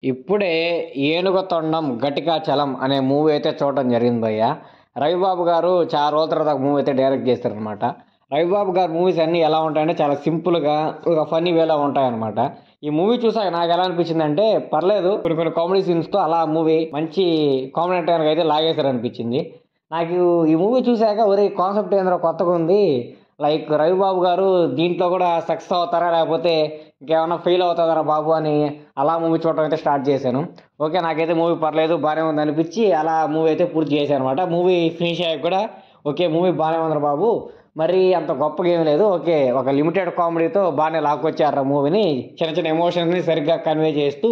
ఇప్పుడే 'ఏనుగ తొండం ఘటికా చలం' అనే మూవీ అయితే చూడటం జరిగింది భయ్య. రవిబాబు గారు చాలా రోజుల తర్వాత ఒక మూవీ అయితే డైరెక్ట్ చేశారనమాట. రవిబాబు గారి మూవీస్ అన్నీ ఎలా ఉంటాయంటే చాలా సింపుల్‌గా ఒక ఫన్నీ వేలో ఉంటాయన్నమాట. ఈ మూవీ చూసాక నాకెలా అనిపించిందంటే పర్లేదు కొన్ని కొన్ని కామెడీ సీన్స్‌తో అలా మూవీ మంచి కామెడీ ఎంటర్‌టైనర్‌గా అయితే లాగేశారనిపించింది. నాకు ఈ మూవీ చూసాక ఒరేయ్! కాన్సెప్ట్ ఏందిరా కొత్తగుంది. లైక్ రవిబాబు గారు దీంట్లో కూడా సక్సెస్ అవుతారా? లేకపోతే ఇంకేమన్నా ఫెయిల్ అవుతదారా బాబు అని అలా మూవీ చూడటం అయితే స్టార్ట్ చేశాను. ఓకే. నాకైతే మూవీ పర్లేదు బానే ఉందనిపించి అలా మూవీ అయితే పూర్తి చేశాననమాట. మూవీ ఫినిష్ అయ్యాక కూడా ఓకే. మూవీ బానే ఉందిరా బాబు. మరీ అంత గొప్పగా ఏమి లేదు. ఓకే. ఒక లిమిటెడ్ కామెడీతో బానే లాక్కొచ్చారురా మూవీని. చిన్న చిన్న ఎమోషన్స్‌ని సరిగ్గా కన్వే చేస్తూ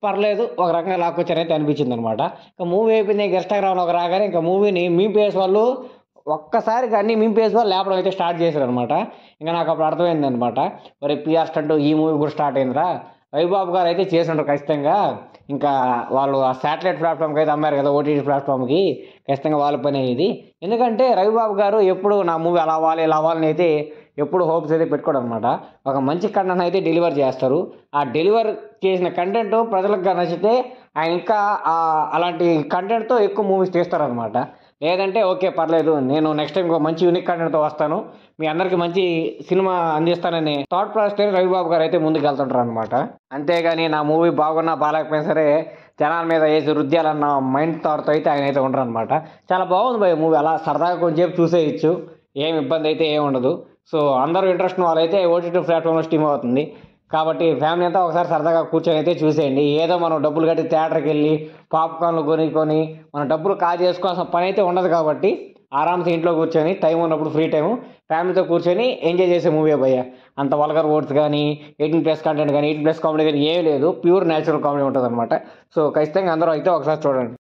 పర్లేదు ఒక రకంగా లాక్కొచ్చారైతే అనిపించిందనమాట. ఇక మూవీ అయిపోయింది. ఇంక ఇన్‌స్టాగ్రామ్‌లోకి రాగానే ఇంక మూవీని మీమ్ పేజ్ వాళ్ళు ఒక్కసారిగా అన్ని మీమ్ పేజ్ వాళ్ళు లేపడం అయితే స్టార్ట్ చేశారనమాట. ఇంక నాకప్పుడు అర్థమైందనమాట. మరి పీఆర్ స్టంట్ ఈ మూవీ కూడా స్టార్ట్ అయిందిరా. రవిబాబు గారు అయితే చేసుంటారు ఖచ్చితంగా. ఇంకా వాళ్ళు ఆ శాటిలైట్ ప్లాట్‌ఫామ్‌కి అయితే అమ్మారు కదా! ఓటీటీ ప్లాట్‌ఫామ్‌కి. ఖచ్చితంగా వాళ్ళ పనే ఇది. ఎందుకంటే రవిబాబు గారు ఎప్పుడు నా మూవీ అలా అవ్వాలి, ఇలా అవ్వాలని అయితే ఎప్పుడు హోప్స్ అయితే పెట్టుకోడనమాట. ఒక మంచి కంటెంట్ అయితే డెలివర్ చేస్తారు. ఆ డెలివర్ చేసిన కంటెంట్ ప్రజలకు గాని నచ్చితే ఆయన ఇంకా అలాంటి కంటెంట్‌తో ఎక్కువ మూవీస్ తీస్తారనమాట. లేదంటే ఓకే. పర్లేదు. నేను నెక్స్ట్ టైమ్ ఇంకో మంచి యూనిక్ కంటెంట్‌తో వస్తాను. మీ అందరికి మంచి సినిమా అందిస్తానని థాట్ ప్రాసెస్‌తో రవిబాబు గారైతే ముందుకెళ్తుంటారనమాట. అంతేగాని నా మూవీ బాగున్నా, బాలేకపోయినా సరే జనాల మీద ఏసి రుద్దేయాలన్న మైండ్ థాట్‌తో అయితే ఆయనైతే ఉండరనమాట. చాలా బాగుంది భయ్య మూవీ. అలా సరదాగా కొంచెంసేపు చూసేయొచ్చు. ఏమి ఇబ్బందయితే ఏముండదు. సో, అందరూ ఇంట్రెస్ట్ ఉన్న వాళ్ళైతే ఓటీటీ ప్లాట్‌ఫామ్‌లో స్ట్రీమ్ అవుతుంది. కాబట్టి ఫ్యామిలీ అంతా ఒకసారి సరదాగా కూర్చొని అయితే చూసేయండి. ఏదో మనం డబ్బులు కట్టి థియేటర్‌కెళ్ళి పాప్‌కార్న్‌లు కొనుక్కొని మనం డబ్బులు కాజేసుకోవాల్సిన పనైతే ఉండదు కాబట్టి ఆరామ్‌సే ఇంట్లో కూర్చొని టైం ఉన్నప్పుడు ఫ్రీ టైము ఫ్యామిలీతో కూర్చొని ఎంజాయ్ చేసే మూవీయే భయ్య. అంత వల్గర్ వర్డ్స్ గానీ, 18+ కంటెంట్ గానీ, 18+ కామెడీ గానీ ఏమీ లేదు. ప్యూర్ నేచురల్ కామెడీ ఉంటదనమాట. సో, ఖచ్చితంగా అందరూ అయితే ఒకసారి చూడండి.